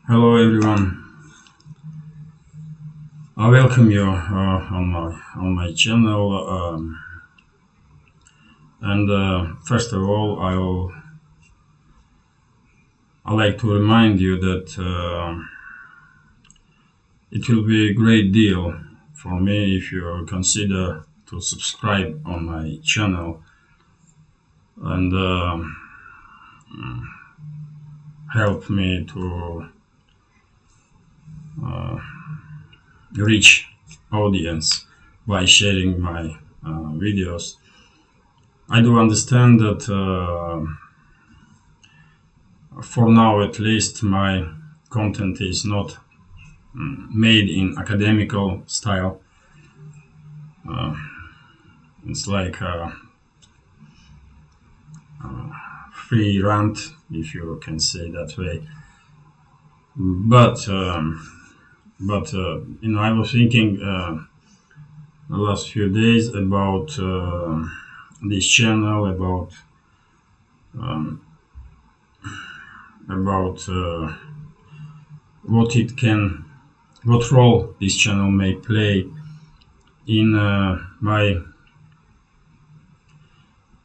Hello everyone. I welcome you on my channel. And First of all, I like to remind you that it will be a great deal for me if you consider to subscribe on my channel and help me to reach audience by sharing my videos. I do understand that for now at least my content is not made in academical style. It's like a free rant, if you can say that way. But I was thinking the last few days about this channel, about what role this channel may play in my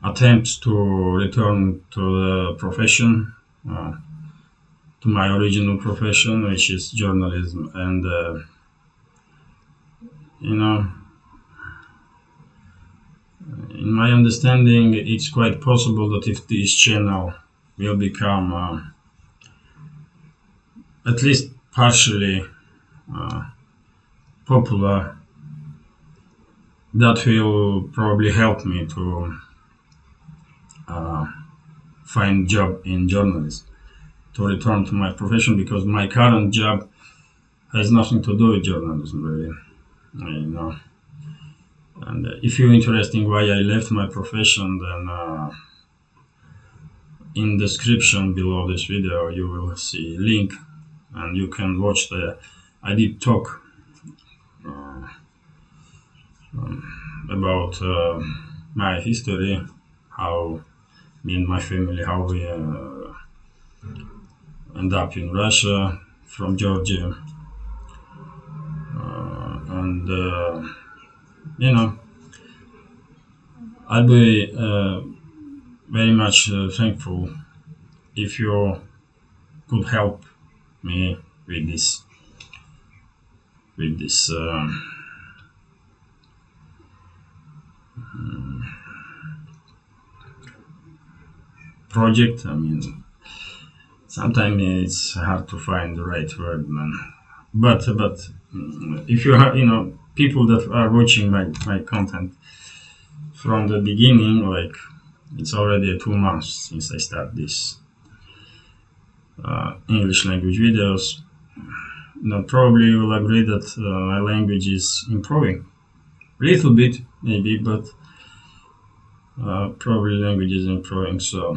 attempts to return to the profession, to my original profession, which is journalism. And in my understanding, it's quite possible that if this channel will become at least partially popular, that will probably help me to find job in journalism, to return to my profession, because my current job has nothing to do with journalism, really. And if you're interested in why I left my profession, then in description below this video you will see a link, and you can watch I did talk about my history, how me and my family, how we end up in Russia from Georgia, and I'd be very much thankful if you could help me with this project. I mean, sometimes it's hard to find the right word, man. But if you have, people that are watching my content from the beginning, like it's already 2 months since I start this English language videos, probably you will agree that my language is improving a little bit, maybe, but probably language is improving. So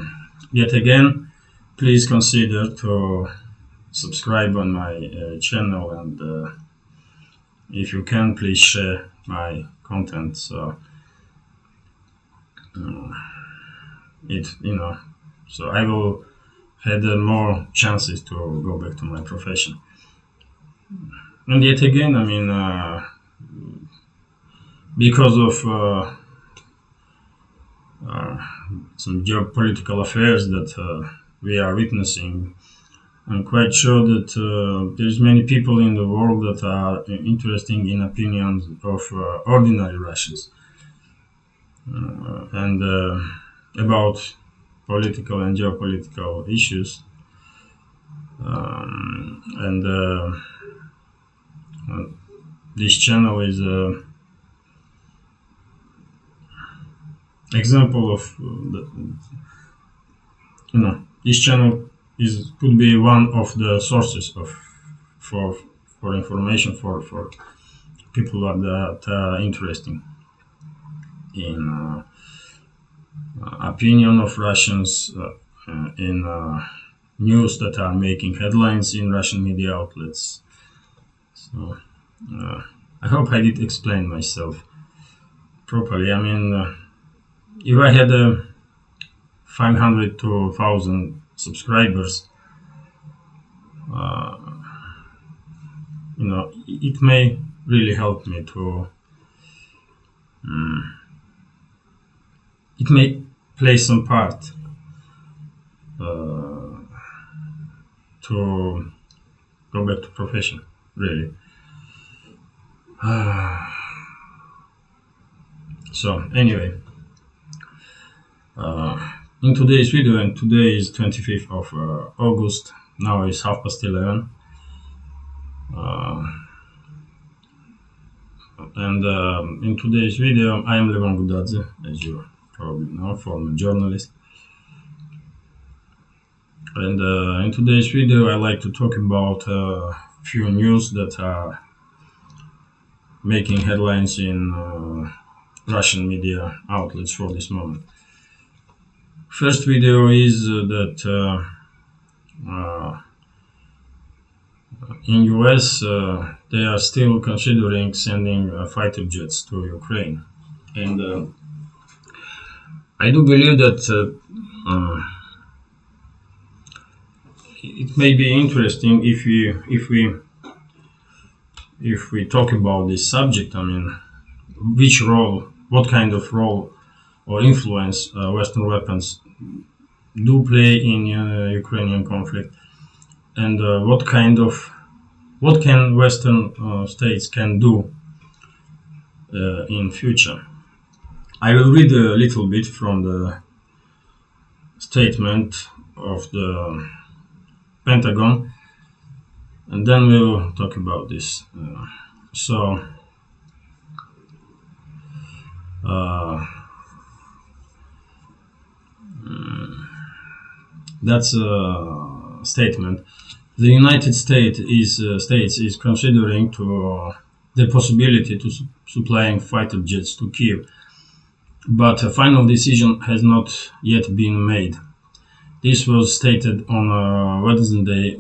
yet again, please consider to subscribe on my channel, and if you can, please share my content, so so I will have more chances to go back to my profession. And yet again, I mean, because of some geopolitical affairs that we are witnessing, I'm quite sure that there's many people in the world that are interested in opinions of ordinary Russians, and about political and geopolitical issues. And this channel is a example of this channel could be one of the sources for information for people that are interested in opinion of Russians, in news that are making headlines in Russian media outlets. So I hope I did explain myself properly. I mean, if I had 500 to 1,000 subscribers, it may really help me to. mm, it may play some part uh, to go back to profession. Really. So anyway, in today's video, and today is 25th of August. Now it's 11:30. And in today's video, I am Levan Gudadze, as you probably know, former journalist. And in today's video, I like to talk about a few news that are making headlines in Russian media outlets for this moment. First video is that in US they are still considering sending fighter jets to Ukraine, and I do believe that it may be interesting if we talk about this subject. I mean, which role, what kind of role or influence Western weapons do play in Ukrainian conflict, and what can Western states can do in future. I will read a little bit from the statement of the Pentagon, and then we'll talk about this. So that's a statement. The United States is considering the possibility to supplying fighter jets to Kiev, but a final decision has not yet been made. This was stated on Wednesday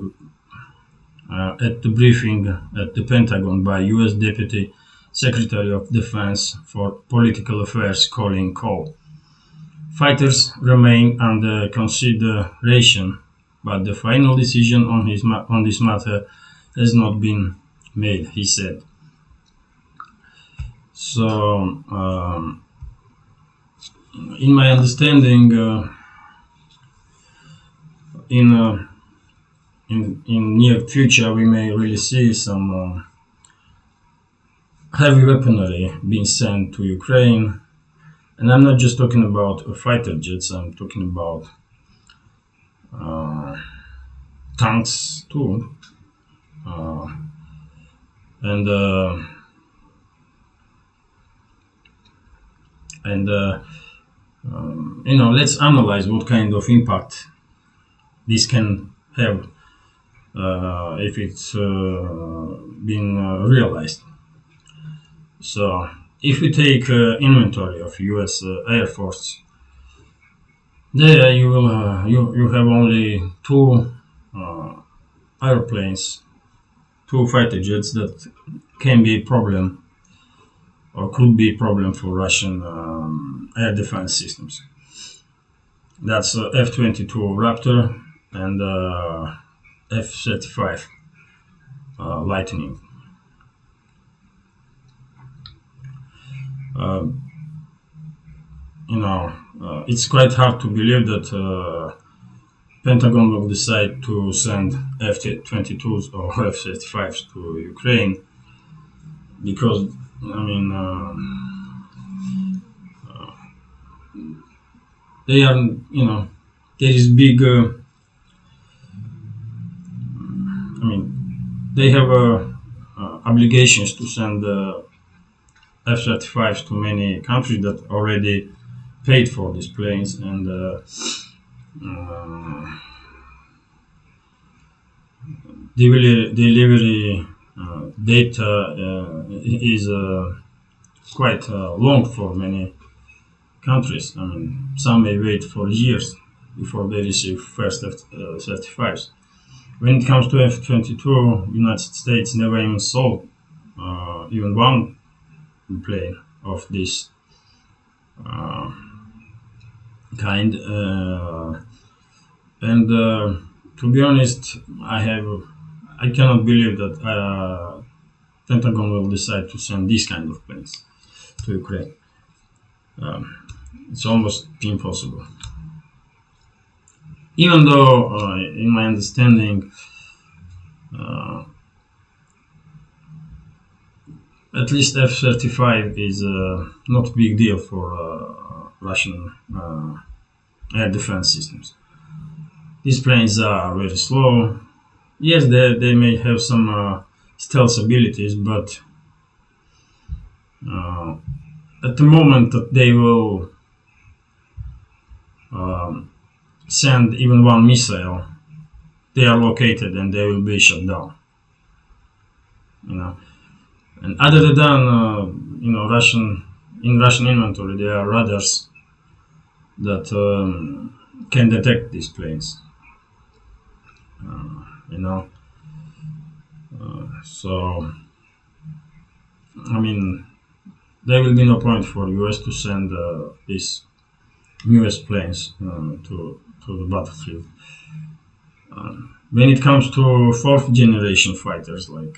at the briefing at the Pentagon by U.S. Deputy Secretary of Defense for Political Affairs Colin Cole. Fighters remain under consideration, but the final decision on this matter has not been made, he said. So, in my understanding, in near future, we may really see some heavy weaponry being sent to Ukraine. And I'm not just talking about fighter jets, I'm talking about tanks too. Let's analyze what kind of impact this can have if it's been realized. So, if we take inventory of U.S. Air Force, there you will you have only two airplanes, two fighter jets that can be a problem or could be a problem for Russian air defense systems. That's F-22 Raptor and F-35 Lightning. It's quite hard to believe that Pentagon will decide to send F-22s or F-35s to Ukraine, because they are, there is big. They have obligations to send F-35s to many countries that already paid for these planes, and delivery data is quite long for many countries. Some may wait for years before they receive first F-35s. When it comes to F-22, United States never even sold even one plane of this kind, and to be honest, I cannot believe that Pentagon will decide to send these kind of planes to Ukraine. It's almost impossible. Even though, in my understanding, uh, at least F-35 is not a big deal for Russian air defense systems. These planes are very slow. Yes, they may have some stealth abilities, but at the moment that they will um, send even one missile, they are located and they will be shut down. You know, and other than Russian inventory, there are radars that can detect these planes. You know, so I mean, there will be no point for US to send these newest planes to the battlefield. When it comes to fourth generation fighters, like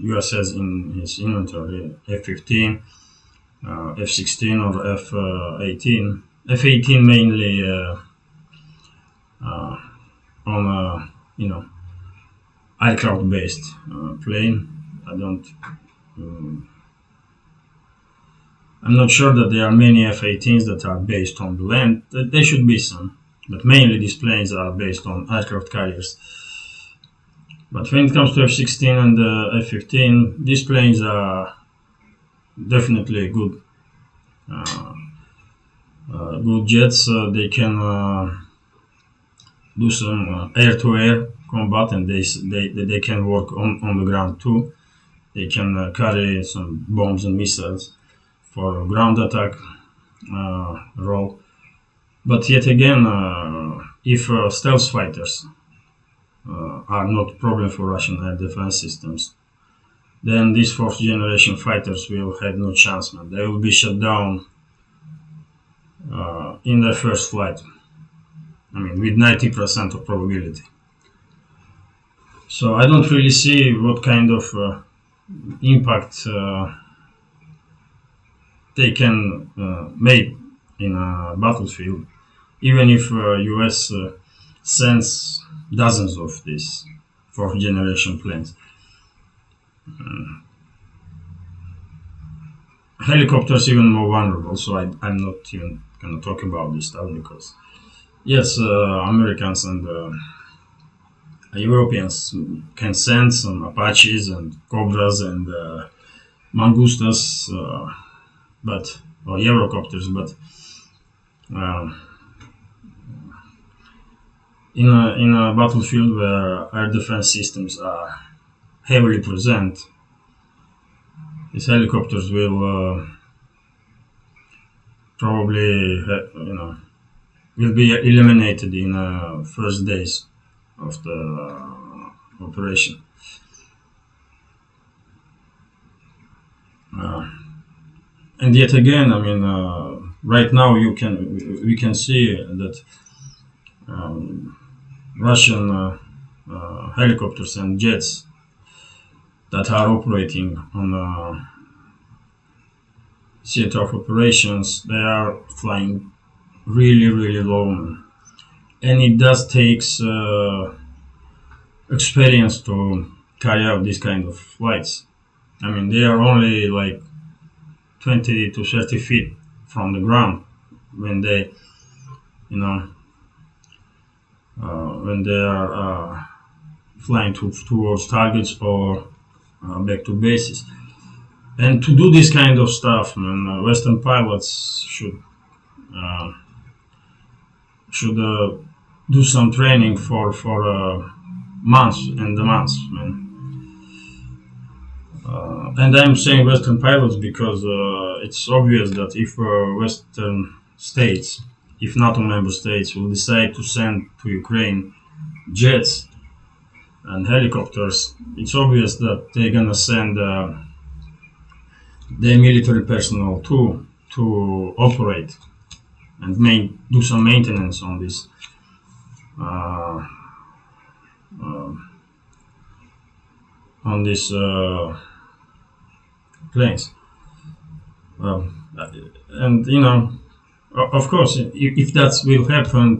US has in his inventory F-15, F-16 or F-18. F-18 mainly on a aircraft-based plane. I'm not sure that there are many F-18s that are based on the land. There should be some, but mainly these planes are based on aircraft carriers. But when it comes to F-16 and F-15, these planes are definitely good jets. They can do some air-to-air combat, and they can work on the ground too. They can carry some bombs and missiles for ground attack role. But yet again, if stealth fighters are not a problem for Russian air defense systems, then these fourth generation fighters will have no chance, man. They will be shut down in their first flight. I mean, with 90% of probability. So I don't really see what kind of impact they can make in a battlefield, even if US sends dozens of these fourth generation planes. Helicopters even more vulnerable, so I'm not even gonna talk about this stuff because yes, Americans and Europeans can send some Apaches and Cobras and Mangustas, or Eurocopters, but in a battlefield where air defense systems are heavily present, these helicopters will probably will be eliminated in first days of the operation. And yet again, I mean, right now we can see that Russian helicopters and jets that are operating on theater of operations, they are flying really, really low, and it does takes experience to carry out these kind of flights. I mean, they are only like 20 to 30 feet from the ground when they, when they are flying towards targets or back to bases. And to do this kind of stuff, man, Western pilots should do some training for months and months, man. And I'm saying Western pilots because it's obvious that if Western states, if NATO member states, will decide to send to Ukraine jets and helicopters, it's obvious that they're gonna send their military personnel too to operate and do some maintenance on this on these planes. And of course, if that will happen,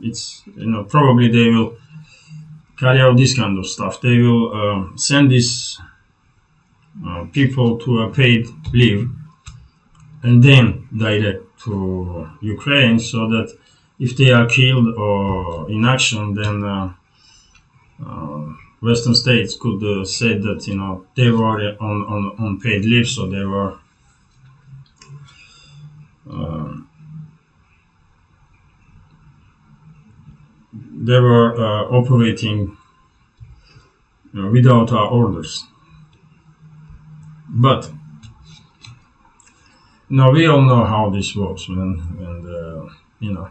it's probably they will carry out this kind of stuff. They will send these people to a paid leave and then direct to Ukraine, so that if they are killed or in action, then Western states could say that they were on paid leave, so uh, they were operating without our orders. But now we all know how this works, man, and you know.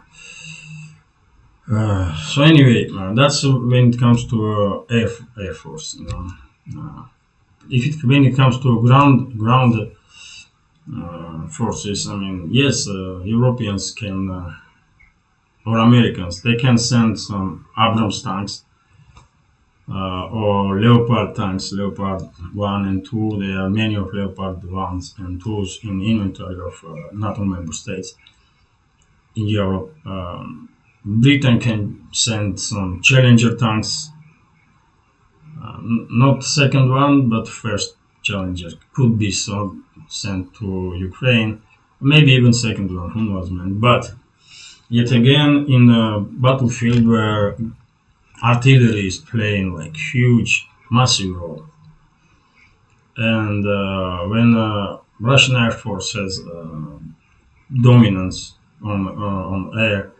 So anyway, that's when it comes to air force. When it comes to ground forces, I mean, yes, Europeans can or Americans, they can send some Abrams tanks or Leopard tanks, Leopard 1 and 2. There are many of Leopard 1s and 2s in inventory of NATO member states in Europe. Britain can send some Challenger tanks, not second one, but first Challenger could be sent to Ukraine, maybe even second one, who knows, man. But yet again, in a battlefield where artillery is playing like huge, massive role, and when Russian Air Force has dominance on air,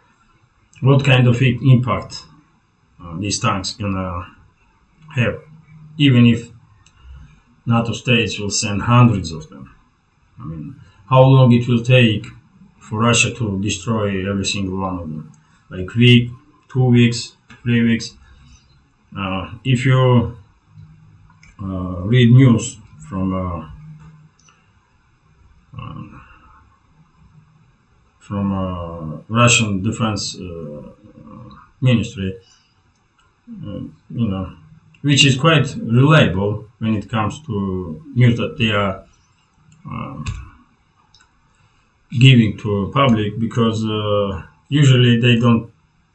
what kind of impact these tanks gonna have, even if NATO states will send hundreds of them. I mean, how long it will take for Russia to destroy every single one of them? Like week, 2 weeks, 3 weeks. If you read news from Russian Defense Ministry, which is quite reliable when it comes to news that they are giving to public, because usually they don't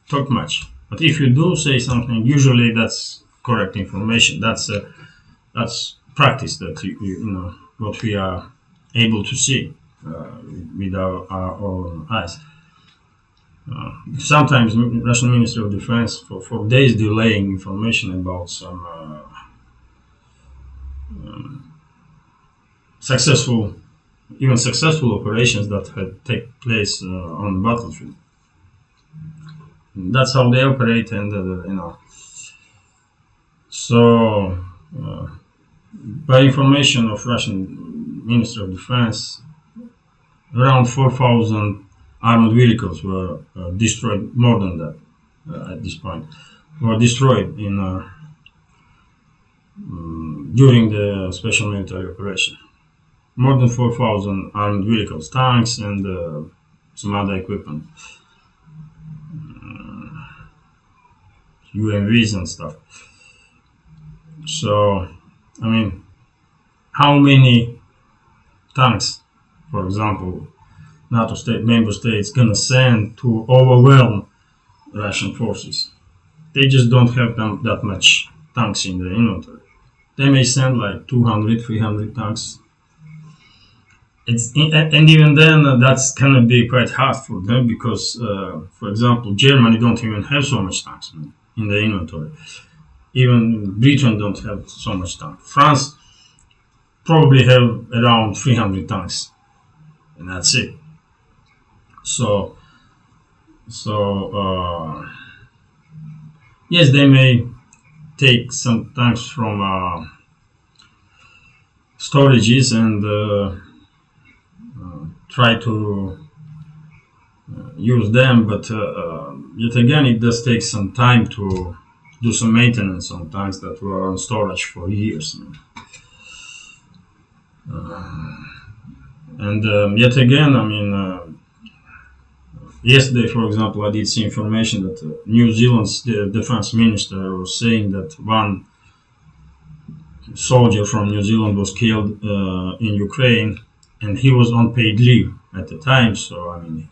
talk much. But if you do say something, usually that's correct information. That's practice that what we are able to see with our own eyes. Sometimes Russian Ministry of Defense for days delaying information about some successful operations that had take place on the battlefield. That's how they operate, and So, by information of Russian Ministry of Defense, around 4,000 armored vehicles were destroyed. More than that, at this point, were destroyed in during the special military operation. More than 4,000 armored vehicles, tanks, and some other equipment, UMVs and stuff. So, I mean, how many tanks, for example, NATO member states gonna send to overwhelm Russian forces? They just don't have that much tanks in the inventory. They may send like 200, 300 tanks. And even then, that's gonna be quite hard for them, because, for example, Germany don't even have so much tanks in the inventory. Even Britain don't have so much tanks. France probably have around 300 tanks, and that's it. So yes, they may take some tanks from storages and try to use them, but yet again, it does take some time to do some maintenance on tanks that were on storage for years. And yet again, I mean, yesterday, for example, I did see information that New Zealand's defense minister was saying that one soldier from New Zealand was killed in Ukraine, and he was on paid leave at the time. So I mean,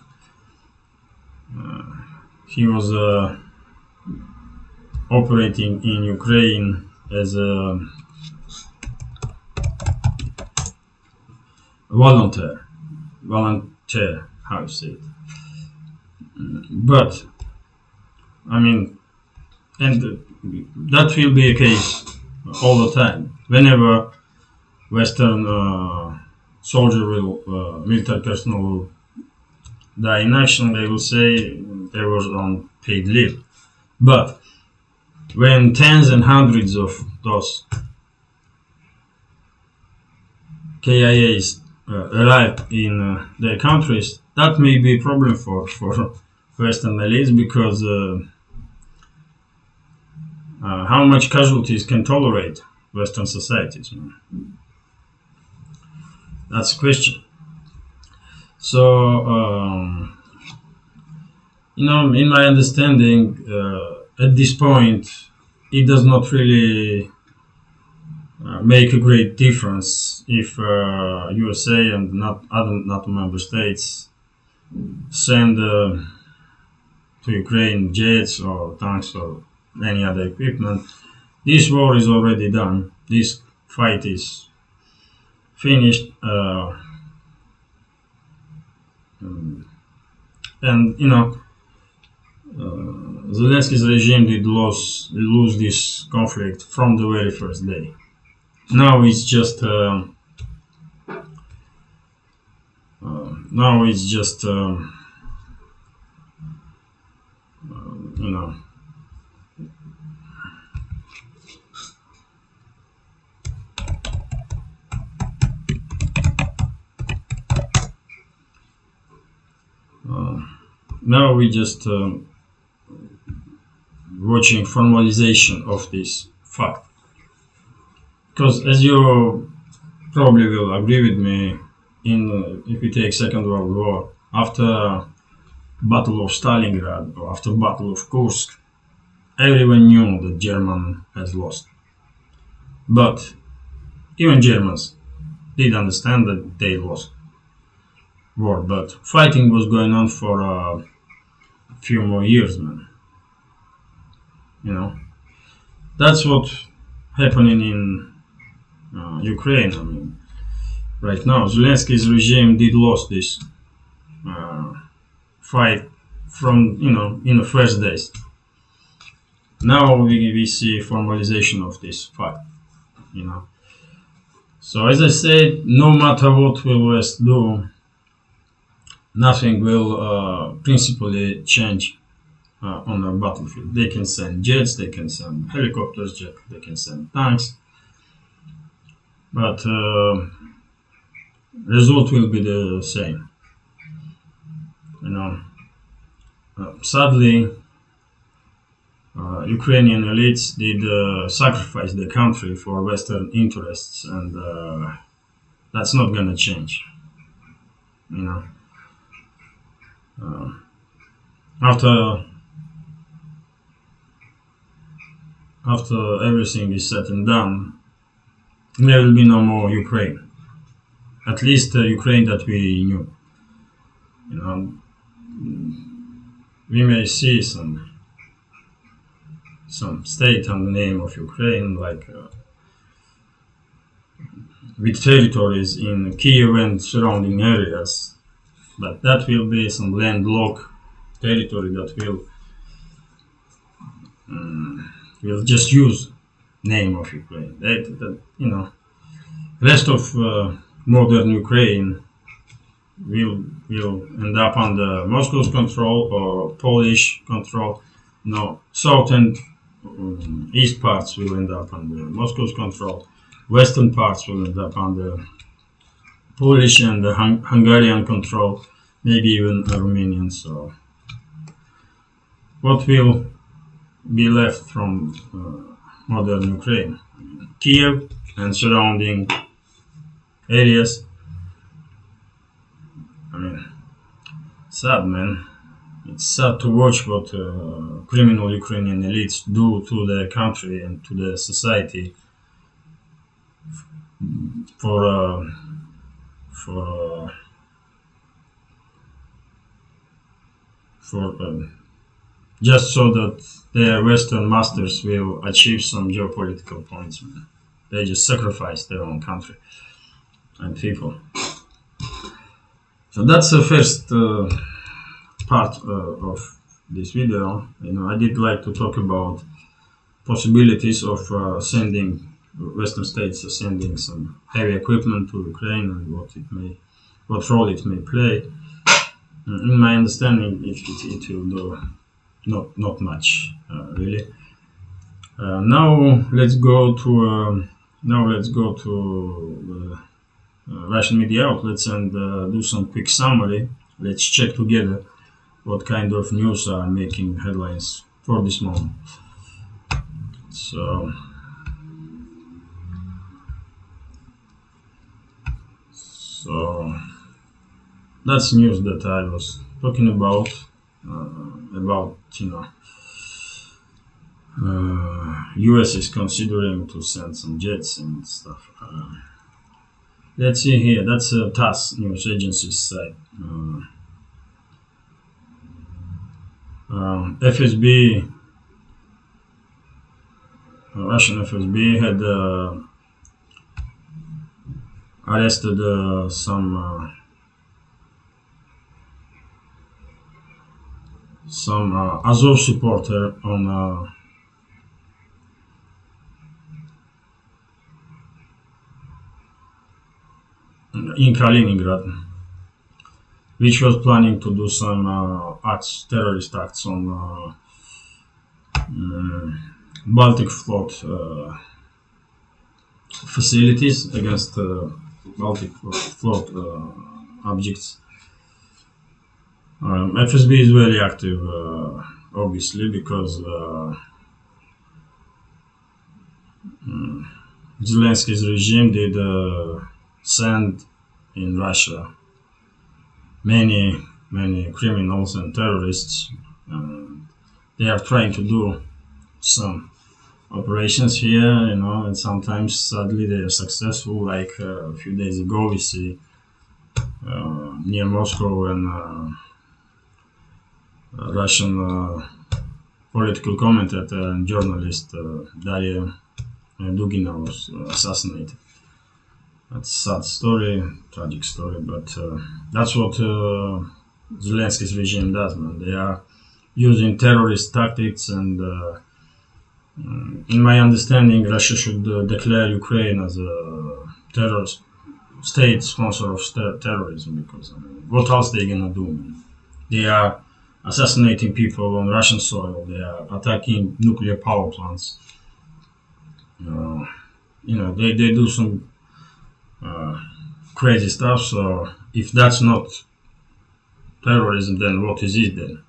he was operating in Ukraine as a volunteer. Volunteer, how you say it? But I mean, and that will be a case all the time. Whenever Western soldier will, military personnel will die in action, they will say they were on paid leave. But when tens and hundreds of those KIAs arrive in their countries, that may be a problem for Western elites because how much casualties can tolerate Western societies? That's a question. So, in my understanding, at this point, it does not really make a great difference if USA and not other NATO member states send to Ukraine jets or tanks or any other equipment. This war is already done. This fight is finished, and Zelensky's regime did lose this conflict from the very first day. Now it's just now it's just you know now we just watching formalization of this fact, because as you probably will agree with me, in if we take Second World War, after Battle of Stalingrad or after Battle of Kursk, everyone knew that German has lost. But even Germans did understand that they lost war. But fighting was going on for a few more years, man. That's what happening in Ukraine. I mean, right now, Zelensky's regime did lose this fight from in the first days. Now we see formalization of this fact. So as I said, no matter what will West do, nothing will principally change on the battlefield. They can send jets, they can send helicopters, they can send tanks, but result will be the same. Sadly, Ukrainian elites did sacrifice their country for Western interests, and that's not gonna change. After everything is said and done, there will be no more Ukraine. At least the Ukraine that we knew. We may see some state under the name of Ukraine, like with territories in Kiev and surrounding areas, but that will be some landlocked territory that will just use name of Ukraine. Rest of modern Ukraine will end up under Moscow's control or Polish control. No, south and east parts will end up under Moscow's control. Western parts will end up under Polish and Hungarian control, maybe even Romanian. So, what will be left from modern Ukraine? Kiev and surrounding areas. I mean, sad, man. It's sad to watch what criminal Ukrainian elites do to their country and to their society for for for just so that their Western masters will achieve some geopolitical points. Man. They just sacrifice their own country and people. So that's the first part of this video. I did like to talk about possibilities of sending Western states sending some heavy equipment to Ukraine and what role it may play. In my understanding, it will do not much really. Now let's go to Russian media outlets and do some quick summary. Let's check together what kind of news are making headlines for this moment. So, so that's news that I was talking about. U.S. is considering to send some jets and stuff. Let's see here. That's a TASS news agency's site. FSB, Russian FSB had arrested some Azov supporter in Kaliningrad, which was planning to do some terrorist acts on Baltic Fleet facilities against Baltic Fleet objects. FSB is very active, obviously, because Zelensky's regime did send in Russia many criminals and terrorists. They are trying to do some operations here, and sometimes sadly they are successful. Like a few days ago, we see near Moscow and Russian political commentator and journalist Daria Dugina was assassinated. That's a sad story, tragic story, but that's what Zelensky's regime does, man. They are using terrorist tactics, and in my understanding, Russia should declare Ukraine as a terrorist state sponsor of terrorism, because what else they gonna do, man? They are assassinating people on Russian soil. They are attacking nuclear power plants. They do some crazy stuff. So if that's not terrorism, then what is it then?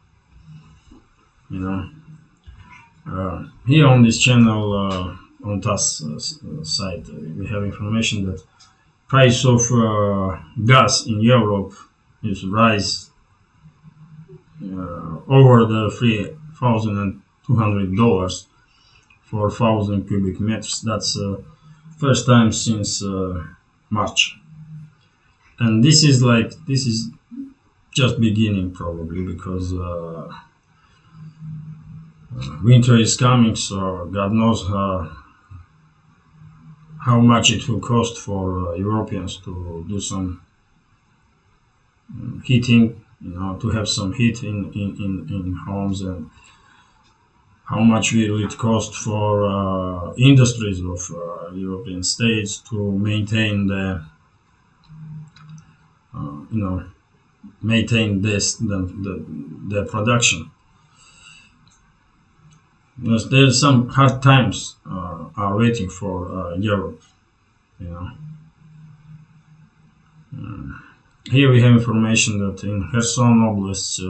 Here on this channel, on TASS site, we have information that price of gas in Europe is rise over the $3,200 for 1,000 cubic meters. That's first time since March, and this is just beginning probably, because winter is coming, so God knows how much it will cost for Europeans to do some heating, to have some heat in homes, and how much will it cost for industries of European states to maintain the the production. There's some hard times are waiting for Europe. Here we have information that in Kherson Oblast,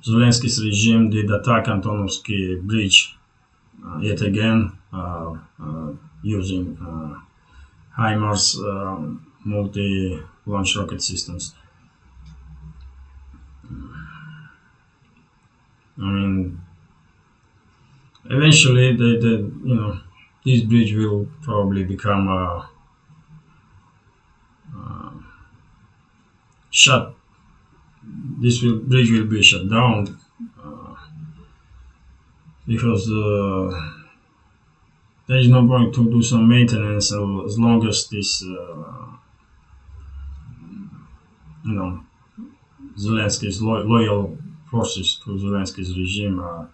Zelensky's regime did attack Antonovsky Bridge yet again using HIMARS multi-launch rocket systems. Eventually, this bridge will probably become shut. Bridge will be shut down because there is no point to do some maintenance as long as this, you know, Zelensky's loyal forces to Zelensky's regime are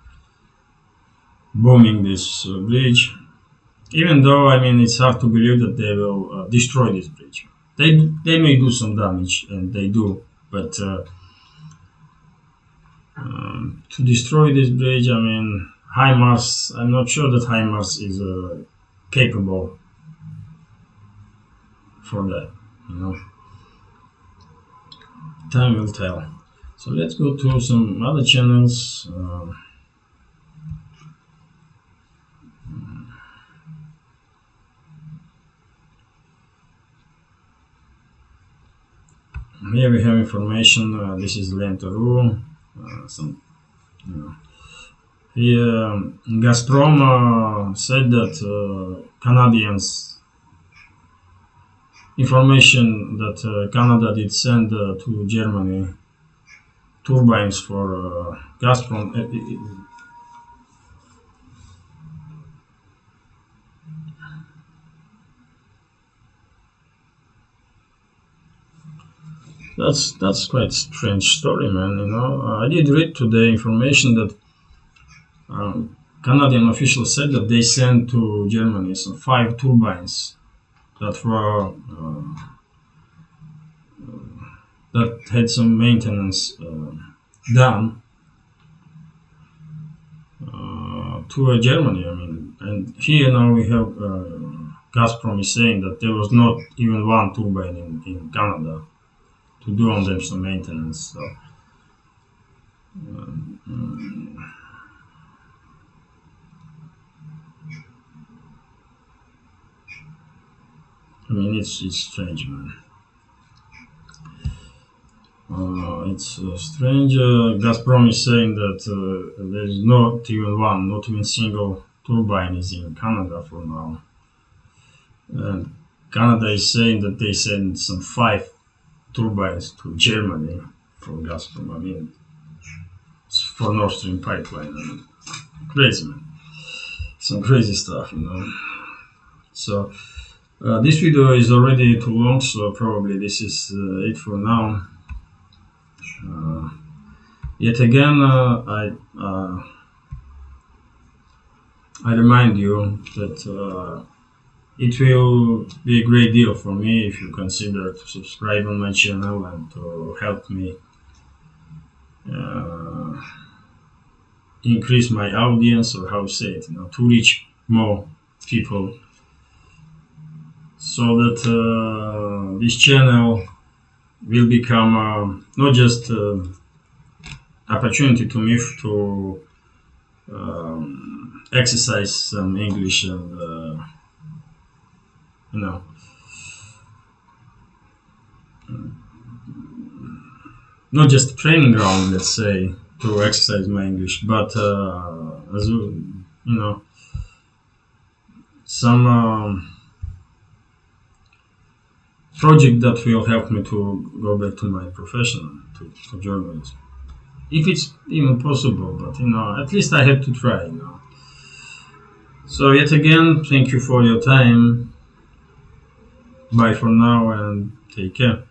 bombing this bridge. Even though, I mean, it's hard to believe that they will destroy this bridge. They may do some damage, and they do, but to destroy this bridge, I mean, HIMARS, I'm not sure that HIMARS is capable for that, you know. Time will tell. So let's go to some other channels. Here we have information. This is Lenta.ru. Some, you know. Here, Gazprom said that Canadians information that Canada did send to Germany turbines for Gazprom. That's quite strange story, man. You know, I did read today information that Canadian officials said that they sent to Germany some 5 turbines that were that had some maintenance done to Germany. I mean, and here now we have Gazprom is saying that there was not even one turbine in Canada to do on them some maintenance. So, I mean, it's strange, man. It's strange. Gazprom is saying that there is not even single turbine is in Canada for now. And Canada is saying that they send some 5 turbines to Germany for Gazprom. I mean, it's for Nord Stream pipeline. I mean, crazy, man. Some crazy stuff, you know. So this video is already too long, so probably this is it for now. Yet again, I remind you that it will be a great deal for me if you consider to subscribe on my channel and to help me increase my audience, or how to say it, you know, to reach more people, so that this channel will become not just opportunity to me to exercise some English and you know, not just a training ground, let's say, to exercise my English, but as you know, some project that will help me to go back to my profession, to journalism, if it's even possible. But you know, at least I have to try. You know. So yet again, thank you for your time. Bye for now and take care.